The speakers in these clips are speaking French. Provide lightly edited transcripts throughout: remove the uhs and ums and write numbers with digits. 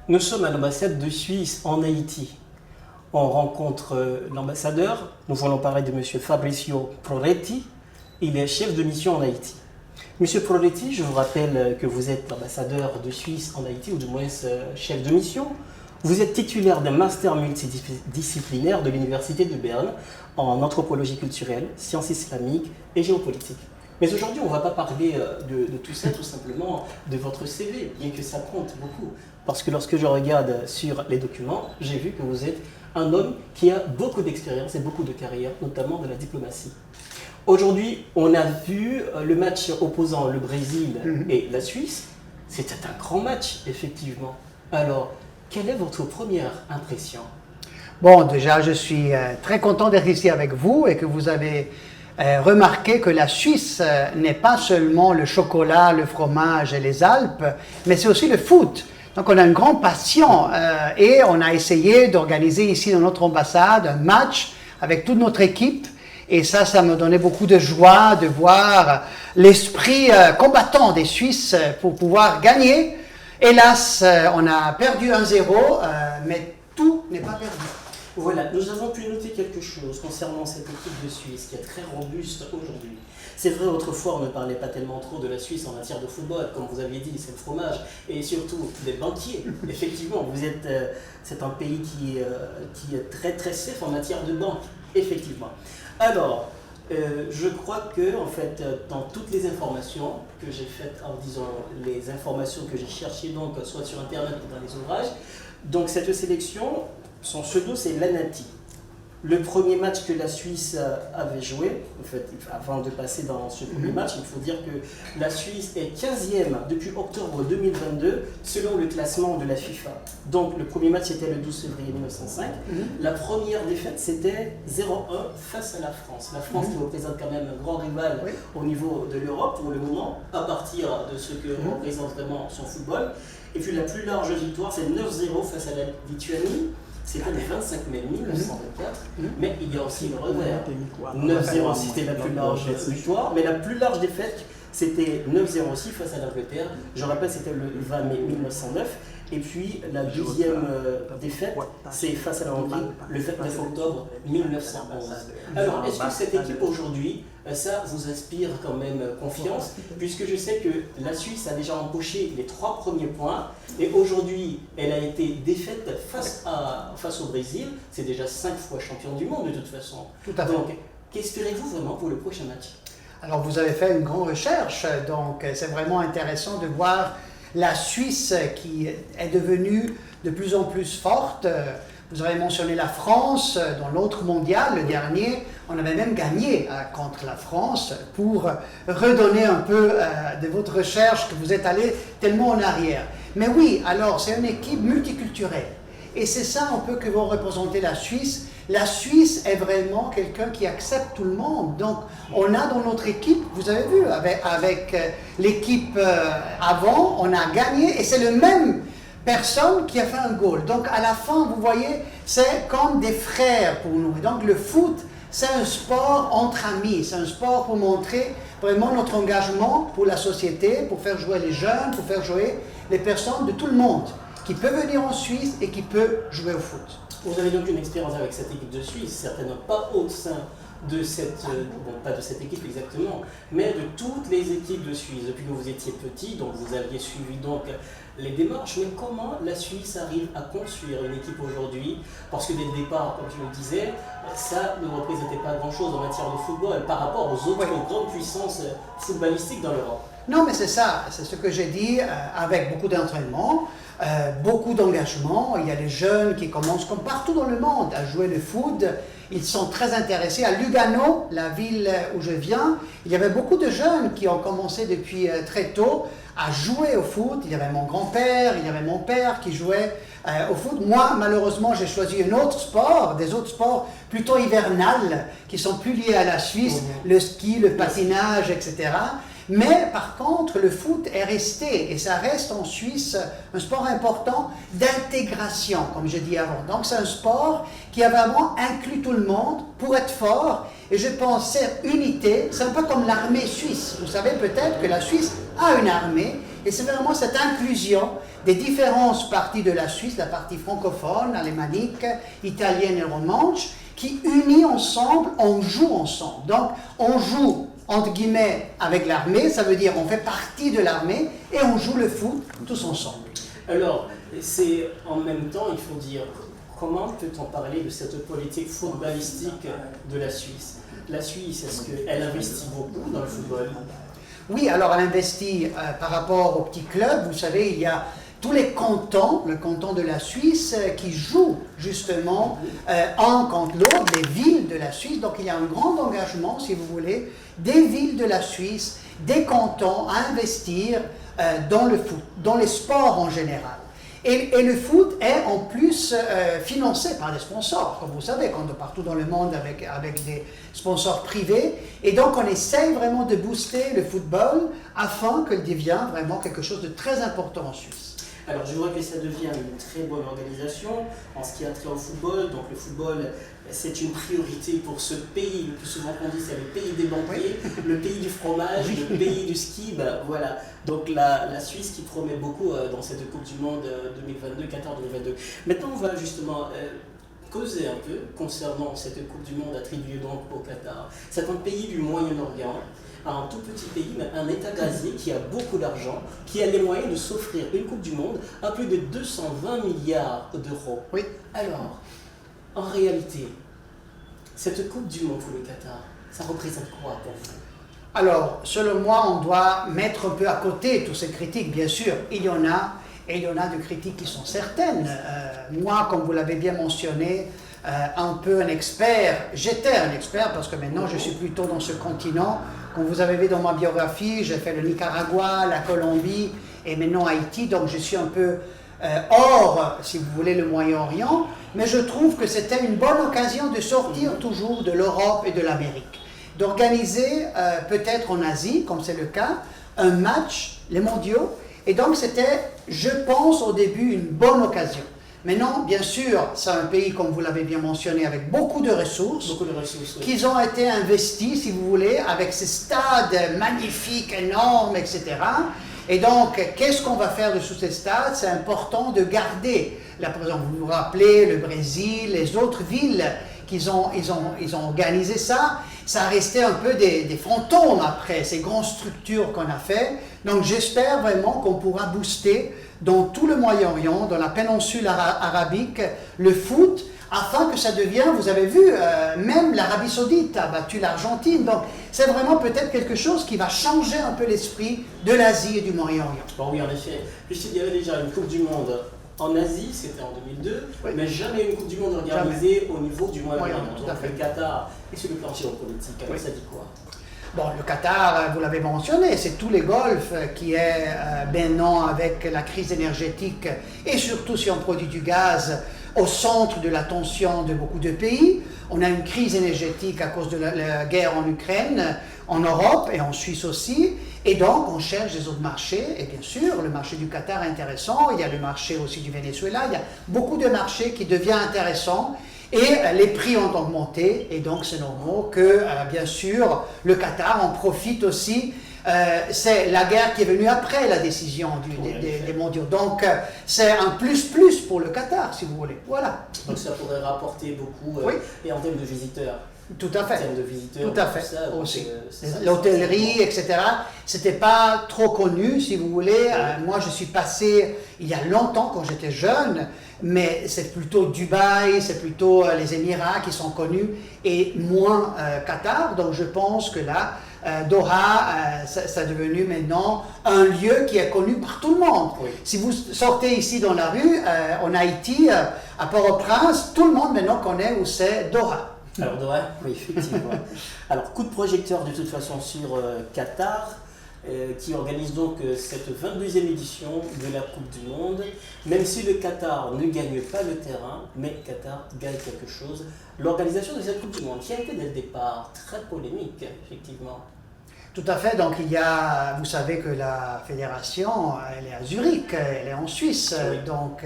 Nous sommes à l'ambassade de Suisse en Haïti. On rencontre l'ambassadeur. Nous allons parler de M. Fabrizio Proretti. Il est chef de mission en Haïti. Monsieur Proretti, je vous rappelle que vous êtes l'ambassadeur de Suisse en Haïti, ou du moins chef de mission. Vous êtes titulaire d'un master multidisciplinaire de l'Université de Berne en anthropologie culturelle, sciences islamiques et géopolitique. Mais aujourd'hui, on ne va pas parler de tout ça, tout simplement de votre CV, bien que ça compte beaucoup. Parce que lorsque je regarde sur les documents, j'ai vu que vous êtes un homme qui a beaucoup d'expérience et beaucoup de carrière, notamment de la diplomatie. Aujourd'hui, on a vu le match opposant le Brésil et la Suisse. C'était un grand match, effectivement. Alors, quelle est votre première impression? Bon, déjà, je suis très content d'être ici avec vous et que vous avez remarqué que la Suisse n'est pas seulement le chocolat, le fromage et les Alpes, mais c'est aussi le foot. Donc, on a une grande passion et on a essayé d'organiser ici dans notre ambassade un match avec toute notre équipe. Et ça me donnait beaucoup de joie de voir l'esprit combattant des Suisses pour pouvoir gagner. Hélas, on a perdu 1-0, mais tout n'est pas perdu. Voilà, nous avons pu noter quelque chose concernant cette équipe de Suisse qui est très robuste aujourd'hui. C'est vrai, autrefois, on ne parlait pas tellement trop de la Suisse en matière de football, comme vous aviez dit, c'est le fromage, et surtout des banquiers. Effectivement, c'est un pays qui est très très safe en matière de banque, effectivement. Alors, je crois que, en fait, dans toutes les informations que j'ai faites, en disant les informations que j'ai cherchées, donc, soit sur Internet ou dans les ouvrages, donc cette sélection, son pseudo, c'est l'Anati. Le premier match que la Suisse avait joué, en fait, avant de passer dans ce premier match, il faut dire que la Suisse est 15e depuis octobre 2022 selon le classement de la FIFA. Donc le premier match c'était le 12 février 1905. La première défaite c'était 0-1 face à la France. La France qui représente quand même un grand rival au niveau de l'Europe pour le moment, à partir de ce que représente vraiment son football. Et puis la plus large victoire c'est 9-0 face à la Lituanie. C'était le 25 mai 1924, mais il y a aussi le revers. 9-0, c'était la plus large victoire, mais la plus large défaite, c'était 9-0 aussi face à l'Angleterre. Je rappelle, c'était le 20 mai 1909. Et puis la deuxième défaite, c'est face à la Hongrie, le 29 octobre 1911. Alors, est-ce que cette équipe aujourd'hui, ça vous inspire quand même confiance, puisque je sais que la Suisse a déjà empoché les 3 premiers points, et aujourd'hui, elle a été défaite face au Brésil. C'est déjà 5 fois champion du monde de toute façon. Tout à fait. Donc, qu'espérez-vous vraiment pour le prochain match? Alors, vous avez fait une grande recherche, donc c'est vraiment intéressant de voir la Suisse qui est devenue de plus en plus forte. Vous avez mentionné la France dans l'autre mondial, le dernier. On avait même gagné contre la France pour redonner un peu de votre recherche que vous êtes allé tellement en arrière. Mais oui, alors c'est une équipe multiculturelle. Et c'est ça un peu que va représenter la Suisse. La Suisse est vraiment quelqu'un qui accepte tout le monde. Donc, on a dans notre équipe, vous avez vu, avec l'équipe avant, on a gagné et c'est le même personne qui a fait un goal. Donc, à la fin, vous voyez, c'est comme des frères pour nous. Donc, le foot, c'est un sport entre amis. C'est un sport pour montrer vraiment notre engagement pour la société, pour faire jouer les jeunes, pour faire jouer les personnes de tout le monde qui peut venir en Suisse et qui peut jouer au foot. Vous avez donc une expérience avec cette équipe de Suisse, certainement pas au sein de pas de cette équipe exactement, mais de toutes les équipes de Suisse. Depuis que vous étiez petit, donc vous aviez suivi donc les démarches, mais comment la Suisse arrive à construire une équipe aujourd'hui? Parce que dès le départ, comme je le disais, ça ne représentait pas grand-chose en matière de football par rapport aux autres grandes puissances footballistiques dans l'Europe. Non, mais c'est ça, c'est ce que j'ai dit, avec beaucoup d'entraînement, beaucoup d'engagement. Il y a des jeunes qui commencent comme partout dans le monde à jouer le foot. Ils sont très intéressés. À Lugano, la ville où je viens, il y avait beaucoup de jeunes qui ont commencé depuis très tôt à jouer au foot. Il y avait mon grand-père, il y avait mon père qui jouait au foot. Moi, malheureusement, j'ai choisi un autre sport, des autres sports plutôt hivernales, qui sont plus liés à la Suisse, le ski, le patinage, etc. Mais par contre, le foot est resté, et ça reste en Suisse un sport important d'intégration, comme je dis avant. Donc c'est un sport qui a vraiment inclus tout le monde pour être fort. Et je pense cette unité, c'est un peu comme l'armée suisse. Vous savez peut-être que la Suisse a une armée Et c'est vraiment cette inclusion des différentes parties de la Suisse, la partie francophone, alémanique, italienne et romanche, qui unit ensemble, on joue ensemble. Donc on joue entre guillemets avec l'armée, ça veut dire on fait partie de l'armée et on joue le foot tous ensemble. Alors, c'est en même temps, il faut dire, comment peut-on parler de cette politique footballistique de la Suisse? La Suisse, est-ce qu'elle investit beaucoup dans le football? Oui, alors elle investit par rapport aux petits clubs. Vous savez, il y a tous les cantons, le canton de la Suisse, qui jouent justement un contre l'autre, les villes de la Suisse. Donc il y a un grand engagement, si vous voulez, des villes de la Suisse, des cantons à investir dans le foot, dans les sports en général. Et le foot est en plus financé par des sponsors, comme vous savez, quand partout dans le monde avec des sponsors privés. Et donc on essaye vraiment de booster le football afin qu'il devienne vraiment quelque chose de très important en Suisse. Alors je vois que ça devient une très bonne organisation en ce qui a trait au football. Donc le football, c'est une priorité pour ce pays. Le plus souvent qu'on dit, c'est le pays des banquiers, le pays du fromage, le pays du ski. Ben, voilà. Donc la Suisse qui promet beaucoup dans cette Coupe du Monde 2022, Qatar 2022. Maintenant, on va justement causer un peu concernant cette Coupe du Monde attribuée donc au Qatar. C'est un pays du Moyen-Orient, un tout petit pays, mais un État gazier qui a beaucoup d'argent, qui a les moyens de s'offrir une Coupe du Monde à plus de 220 milliards d'euros. Oui. Alors, en réalité, cette Coupe du Monde pour le Qatar, ça représente quoi pour vous? Alors, selon moi, on doit mettre un peu à côté toutes ces critiques, bien sûr. Il y en a, et il y en a de critiques qui sont certaines. Moi, comme vous l'avez bien mentionné, un peu un expert, j'étais un expert parce que maintenant je suis plutôt dans ce continent. Comme vous avez vu dans ma biographie, j'ai fait le Nicaragua, la Colombie et maintenant Haïti, donc je suis un peu hors, si vous voulez, le Moyen-Orient, mais je trouve que c'était une bonne occasion de sortir toujours de l'Europe et de l'Amérique, d'organiser peut-être en Asie, comme c'est le cas, un match, les mondiaux, et donc c'était, je pense au début, une bonne occasion. Maintenant, bien sûr, c'est un pays, comme vous l'avez bien mentionné, avec beaucoup de ressources, Oui. qui ont été investis, si vous voulez, avec ces stades magnifiques, énormes, etc. Et donc, qu'est-ce qu'on va faire de tous ces stades? C'est important de garder, là, par exemple, vous vous rappelez, le Brésil, les autres villes ils ont organisé ça. Ça restait un peu des fantômes après, ces grandes structures qu'on a fait. Donc, j'espère vraiment qu'on pourra booster dans tout le Moyen-Orient, dans la péninsule arabique, le foot, afin que ça devienne, vous avez vu, même l'Arabie Saoudite a battu l'Argentine. Donc, c'est vraiment peut-être quelque chose qui va changer un peu l'esprit de l'Asie et du Moyen-Orient. Bon, oui, en effet. Puisqu'il y avait déjà une Coupe du Monde en Asie, c'était en 2002, oui. Mais jamais une Coupe du Monde organisée au niveau du Moyen-Orient. Oui, tout à fait. Le Qatar, et sur le plan géopolitique, alors ça dit quoi? Bon, le Qatar, vous l'avez mentionné, c'est tous les Golfe qui est maintenant avec la crise énergétique et surtout si on produit du gaz au centre de l'attention de beaucoup de pays. On a une crise énergétique à cause de la guerre en Ukraine, en Europe et en Suisse aussi. Et donc, on cherche des autres marchés. Et bien sûr, le marché du Qatar est intéressant. Il y a le marché aussi du Venezuela. Il y a beaucoup de marchés qui deviennent intéressants. Et les prix ont augmenté. Et donc, c'est normal que, bien sûr, le Qatar en profite aussi. C'est la guerre qui est venue après la décision des mondiaux. Donc, c'est un plus pour le Qatar, si vous voulez. Voilà. Donc, ça pourrait rapporter beaucoup. Oui. Et en termes de visiteurs. Tout à fait. En termes de visiteurs, tout à fait. Ça, aussi. L'hôtellerie, etc. C'était pas trop connu, si vous voulez. Moi, je suis passé il y a longtemps, quand j'étais jeune, mais c'est plutôt Dubaï, c'est plutôt les Émirats qui sont connus et moins Qatar. Donc, je pense que là, Doha, ça est devenu maintenant un lieu qui est connu par tout le monde. Oui. Si vous sortez ici dans la rue, en Haïti, à Port-au-Prince, tout le monde maintenant connaît où c'est Doha. Alors Doha, oui, effectivement. Alors, coup de projecteur de toute façon sur Qatar, qui organise donc cette 22e édition de la Coupe du Monde. Même si le Qatar ne gagne pas le terrain, mais Qatar gagne quelque chose. L'organisation de cette Coupe du Monde, qui a été dès le départ très polémique, effectivement. Tout à fait. Donc, il y a, vous savez que la fédération, elle est à Zurich, elle est en Suisse. Oui. Donc,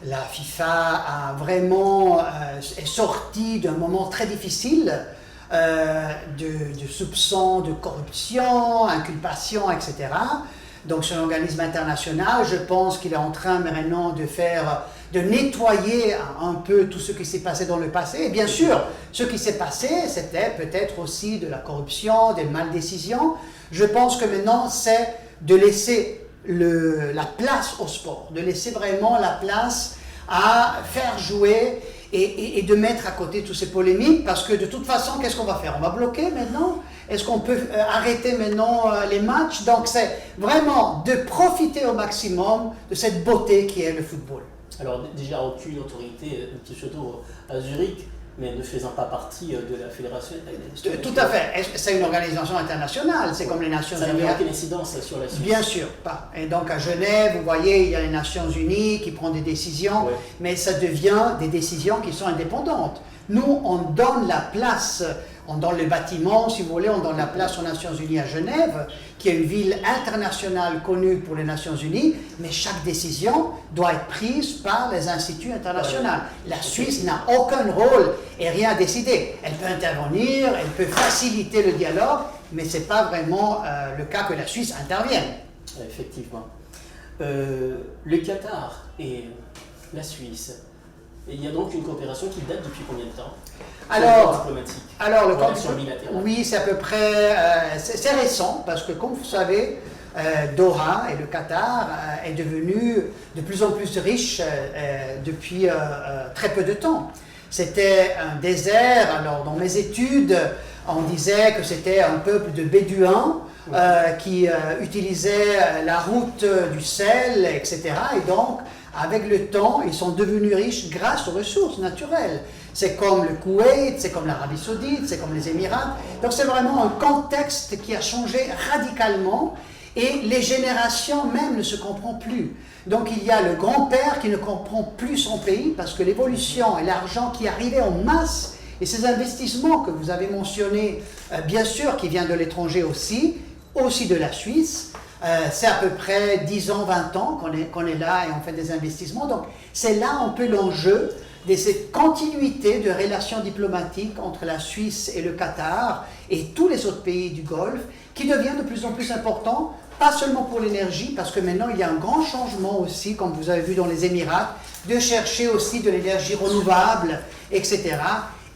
la FIFA a vraiment est sortie d'un moment très difficile de soupçons de corruption, inculpation, etc. Donc c'est un organisme international. Je pense qu'il est en train maintenant de nettoyer un peu tout ce qui s'est passé dans le passé. Et bien sûr, ce qui s'est passé, c'était peut-être aussi de la corruption, des mal-décisions. Je pense que maintenant, c'est de laisser la place au sport, de laisser vraiment la place à faire jouer et de mettre à côté toutes ces polémiques, parce que de toute façon, qu'est-ce qu'on va faire? On va bloquer maintenant? Est-ce qu'on peut arrêter maintenant les matchs? Donc c'est vraiment de profiter au maximum de cette beauté qui est le football. Alors déjà, aucune autorité, surtout à Zurich, mais ne faisant pas partie de la fédération. Tout à fait. C'est une organisation internationale, c'est comme les Nations Unies. Ça n'a aucune incidence sur la Suisse. Bien sûr, pas. Et donc à Genève, vous voyez, il y a les Nations Unies qui prennent des décisions, mais ça devient des décisions qui sont indépendantes. Nous, on donne la place, on donne le bâtiment, si vous voulez, on donne la place aux Nations Unies à Genève, qui est une ville internationale connue pour les Nations Unies, mais chaque décision doit être prise par les instituts internationaux. La Suisse n'a aucun rôle et rien à décider. Elle peut intervenir, elle peut faciliter le dialogue, mais ce n'est pas vraiment le cas que la Suisse intervienne. Effectivement. Le Qatar et la Suisse, il y a donc une coopération qui date depuis combien de temps? Alors, le oui, c'est à peu près, c'est récent, parce que comme vous savez, Doha et le Qatar est devenu de plus en plus riche depuis très peu de temps. C'était un désert. Alors dans mes études, on disait que c'était un peuple de bédouins qui utilisait la route du sel, etc. Et donc, avec le temps, ils sont devenus riches grâce aux ressources naturelles. C'est comme le Koweït, c'est comme l'Arabie Saoudite, c'est comme les Émirats. Donc c'est vraiment un contexte qui a changé radicalement et les générations même ne se comprennent plus. Donc il y a le grand-père qui ne comprend plus son pays parce que l'évolution et l'argent qui arrivait en masse et ces investissements que vous avez mentionnés, bien sûr qui viennent de l'étranger aussi de la Suisse, c'est à peu près 10 ans, 20 ans qu'on est là et on fait des investissements. Donc c'est là un peu l'enjeu de cette continuité de relations diplomatiques entre la Suisse et le Qatar et tous les autres pays du Golfe qui devient de plus en plus important, pas seulement pour l'énergie, parce que maintenant il y a un grand changement aussi, comme vous avez vu dans les Émirats, de chercher aussi de l'énergie renouvelable, etc.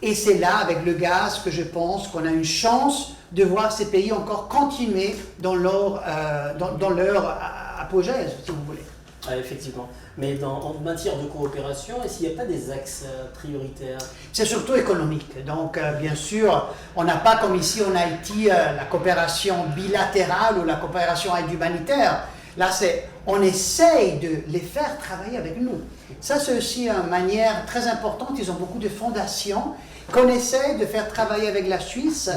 Et c'est là, avec le gaz, que je pense qu'on a une chance de voir ces pays encore continuer dans leur apogèse, si vous voulez. Ah, effectivement. Mais en matière de coopération, est-ce qu'il n'y a pas des axes prioritaires? C'est surtout économique. Donc, bien sûr, on n'a pas comme ici en Haïti la coopération bilatérale ou la coopération aide humanitaire. Là, on essaye de les faire travailler avec nous. Ça, c'est aussi une manière très importante. Ils ont beaucoup de fondations qu'on essaye de faire travailler avec la Suisse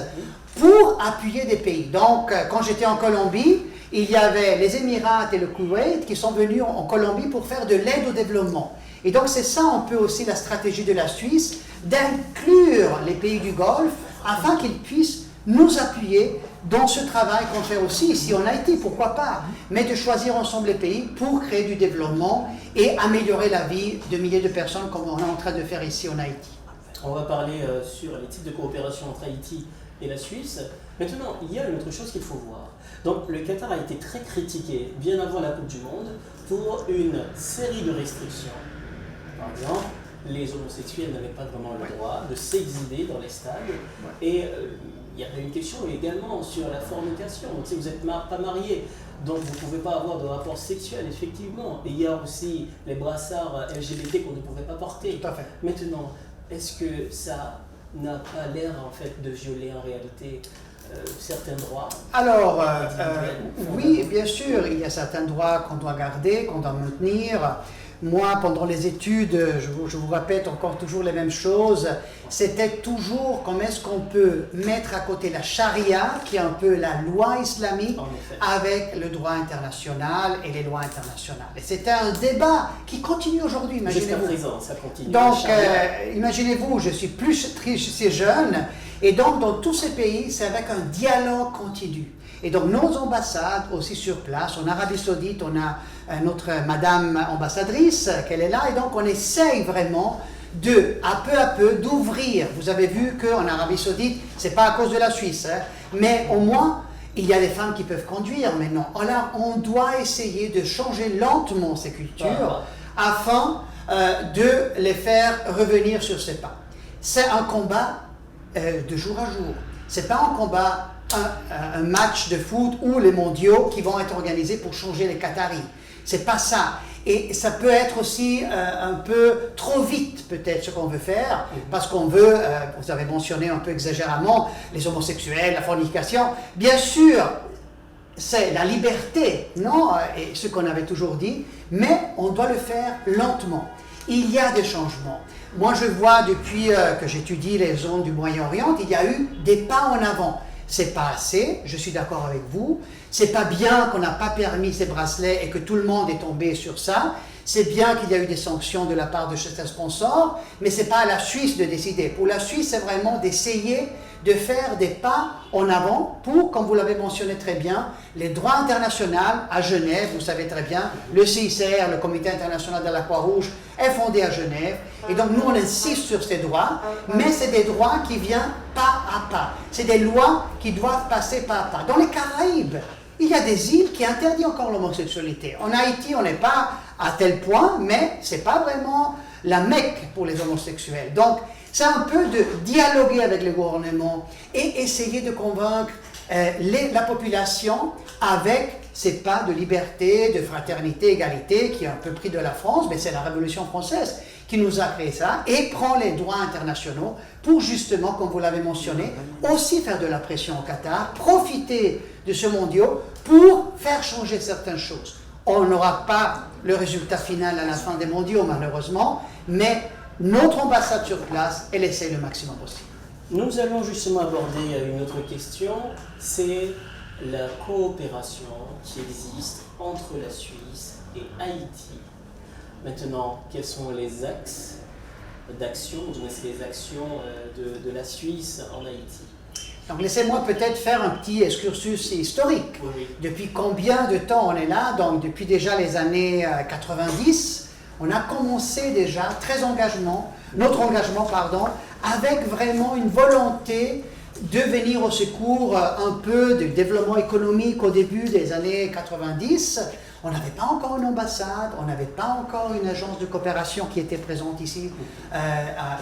pour appuyer des pays. Donc, quand j'étais en Colombie, il y avait les Émirats et le Koweït qui sont venus en Colombie pour faire de l'aide au développement. Et donc, c'est ça un peu aussi la stratégie de la Suisse, d'inclure les pays du Golfe afin qu'ils puissent nous appuyer dans ce travail qu'on fait aussi ici en Haïti, pourquoi pas, mais de choisir ensemble les pays pour créer du développement et améliorer la vie de milliers de personnes comme on est en train de faire ici en Haïti. On va parler sur les types de coopération entre Haïti et la Suisse. Maintenant, il y a une autre chose qu'il faut voir. Donc, le Qatar a été très critiqué bien avant la Coupe du Monde pour une série de restrictions. Par exemple, les homosexuels n'avaient pas vraiment le droit de s'exiler dans les stades. Et il y avait une question également sur la fornication. Donc, si vous n'êtes pas marié, donc vous ne pouvez pas avoir de rapport sexuel, effectivement. Et il y a aussi les brassards LGBT qu'on ne pouvait pas porter. Tout à fait. Maintenant, est-ce que ça n'a pas l'air en fait de violer en réalité certains droits? Alors, oui, bien sûr, il y a certains droits qu'on doit garder, qu'on doit maintenir. Moi, pendant les études, je vous répète encore toujours les mêmes choses, c'était toujours comment est-ce qu'on peut mettre à côté la charia, qui est un peu la loi islamique, avec le droit international et les lois internationales. Et c'était un débat qui continue aujourd'hui, imaginez-vous. Jusqu'à présent, ça continue. Donc, imaginez-vous, je suis plus jeune, et donc dans tous ces pays, c'est avec un dialogue continu. Et donc nos ambassades aussi sur place, en Arabie Saoudite, on a notre madame ambassadrice qu'elle est là, et donc on essaye vraiment à peu d'ouvrir. Vous avez vu qu'en Arabie Saoudite, c'est pas à cause de la Suisse, hein, mais au moins il y a des femmes qui peuvent conduire, mais non. Alors, on doit essayer de changer lentement ces cultures afin de les faire revenir sur ces pas. C'est un combat de jour à jour. Ce n'est pas un combat, un match de foot ou les mondiaux qui vont être organisés pour changer les Qataris. C'est pas ça. Et ça peut être aussi un peu trop vite, peut-être, ce qu'on veut faire, parce qu'on veut, vous avez mentionné un peu exagérément, les homosexuels, la fornication. Bien sûr, c'est la liberté, non? Et ce qu'on avait toujours dit, mais on doit le faire lentement. Il y a des changements. Moi, je vois depuis que j'étudie les zones du Moyen-Orient, il y a eu des pas en avant. C'est pas assez, je suis d'accord avec vous. C'est pas bien qu'on n'a pas permis ces bracelets et que tout le monde est tombé sur ça. C'est bien qu'il y a eu des sanctions de la part de certains sponsors, mais c'est pas à la Suisse de décider. Pour la Suisse, c'est vraiment d'essayer de faire des pas en avant pour, comme vous l'avez mentionné très bien, les droits internationaux à Genève, vous savez très bien, le CICR, le Comité international de la Croix-Rouge, est fondé à Genève. Et donc nous, on insiste sur ces droits, mais c'est des droits qui viennent pas à pas. C'est des lois qui doivent passer pas à pas. Dans les Caraïbes, il y a des îles qui interdisent encore l'homosexualité. En Haïti, on n'est pas à tel point, mais ce n'est pas vraiment la Mecque pour les homosexuels. Donc, c'est un peu de dialoguer avec le gouvernement et essayer de convaincre la population avec ces pas de liberté, de fraternité, égalité qui est un peu pris de la France, mais c'est la Révolution française qui nous a créé ça, et prend les droits internationaux pour justement, comme vous l'avez mentionné, aussi faire de la pression au Qatar, profiter de ce mondial pour faire changer certaines choses. On n'aura pas le résultat final à la fin des mondiaux, malheureusement, mais notre ambassade sur place, elle essaie le maximum possible. Nous allons justement aborder une autre question, c'est la coopération qui existe entre la Suisse et Haïti. Maintenant, quels sont les axes d'action, ou les actions de la Suisse en Haïti? Donc laissez-moi peut-être faire un petit excursus historique. Oui, oui. Depuis combien de temps on est là? Donc depuis déjà les années 90, on a commencé déjà notre engagement, avec vraiment une volonté de venir au secours un peu du développement économique au début des années 90. On n'avait pas encore une ambassade, on n'avait pas encore une agence de coopération qui était présente ici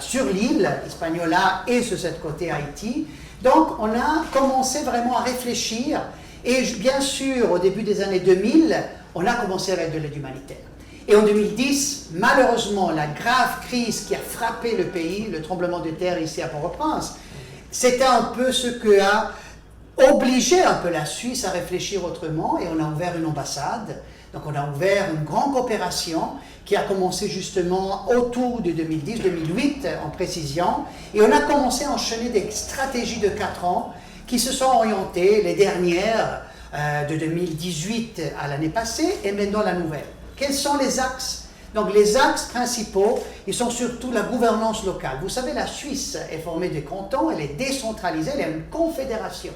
sur l'île Hispaniola et sur cette côté Haïti. Donc on a commencé vraiment à réfléchir et bien sûr au début des années 2000, on a commencé avec de l'aide humanitaire. Et en 2010, malheureusement, la grave crise qui a frappé le pays, le tremblement de terre ici à Port-au-Prince, c'était un peu ce qui a obligé un peu la Suisse à réfléchir autrement et on a ouvert une ambassade. Donc on a ouvert une grande coopération qui a commencé justement autour de 2010-2008 en précision et on a commencé à enchaîner des stratégies de 4 ans qui se sont orientées, les dernières de 2018 à l'année passée et maintenant la nouvelle. Quels sont les axes? Donc les axes principaux, ils sont surtout la gouvernance locale. Vous savez, la Suisse est formée de cantons, elle est décentralisée, elle est une confédération.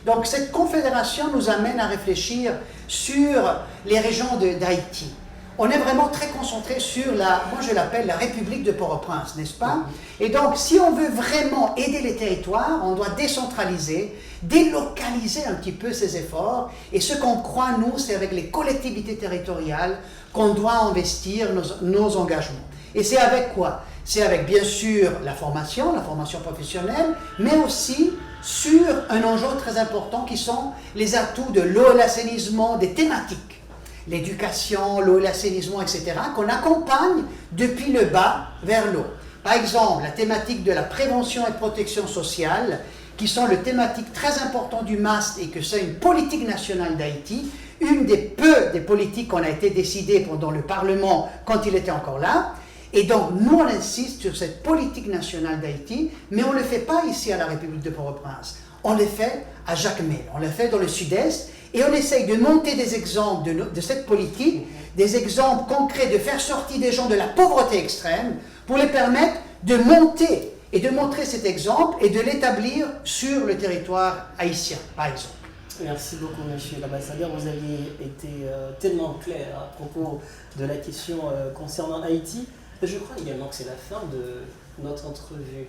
Donc cette confédération nous amène à réfléchir sur les régions d'Haïti. On est vraiment très concentré sur moi je l'appelle la République de Port-au-Prince, n'est-ce pas? Et donc si on veut vraiment aider les territoires, on doit décentraliser, délocaliser un petit peu ces efforts. Et ce qu'on croit, nous, c'est avec les collectivités territoriales qu'on doit investir nos engagements. Et c'est avec quoi? C'est avec bien sûr la formation professionnelle, mais aussi sur un enjeu très important qui sont les atouts de l'eau et l'assainissement, des thématiques. L'éducation, l'eau et l'assainissement, etc., qu'on accompagne depuis le bas vers l'eau. Par exemple, la thématique de la prévention et de protection sociale, qui sont les thématiques très importantes du MAST et que c'est une politique nationale d'Haïti, une des politiques qu'on a été décidée pendant le Parlement quand il était encore là. Et donc, nous, on insiste sur cette politique nationale d'Haïti, mais on ne le fait pas ici à la République de Port-au-Prince. On le fait à Jacmel, on le fait dans le sud-est, et on essaye de monter des exemples de cette politique, des exemples concrets, de faire sortir des gens de la pauvreté extrême, pour les permettre de monter et de montrer cet exemple et de l'établir sur le territoire haïtien, par exemple. Merci beaucoup, monsieur l'ambassadeur. Vous aviez été tellement clair à propos de la question concernant Haïti. Je crois également que c'est la fin de notre entrevue.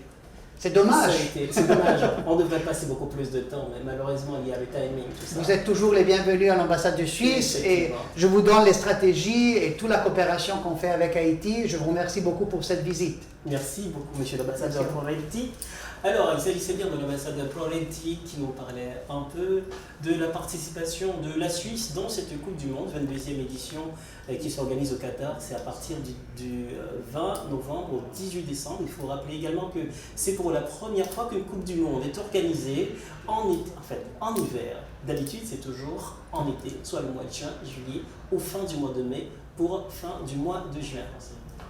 C'est dommage. C'est dommage. On devrait passer beaucoup plus de temps, mais malheureusement, il y a le timing, tout ça. Vous êtes toujours les bienvenus à l'ambassade de Suisse et je vous donne les stratégies et toute la coopération qu'on fait avec Haïti. Je vous remercie beaucoup pour cette visite. Merci beaucoup, monsieur l'ambassadeur Prorenti. Alors, il s'agissait bien de l'ambassadeur Prorenti qui nous parlait un peu de la participation de la Suisse dans cette Coupe du Monde, 22e édition, qui s'organise au Qatar. C'est à partir du 20 novembre au 18 décembre. Il faut rappeler également que c'est pour la première fois qu'une Coupe du Monde est organisée en hiver. D'habitude, c'est toujours en été, soit le mois de juin, juillet, ou fin du mois de mai, pour fin du mois de juin.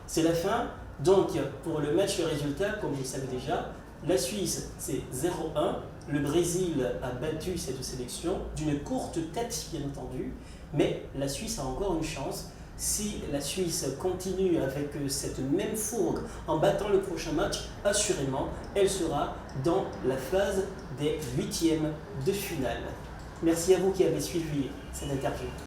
C'est la fin. Donc, pour le match, le résultat, comme vous le savez déjà, la Suisse, c'est 0-1. Le Brésil a battu cette sélection d'une courte tête, bien entendu, mais la Suisse a encore une chance. Si la Suisse continue avec cette même fougue en battant le prochain match, assurément, elle sera dans la phase des huitièmes de finale. Merci à vous qui avez suivi cette interview.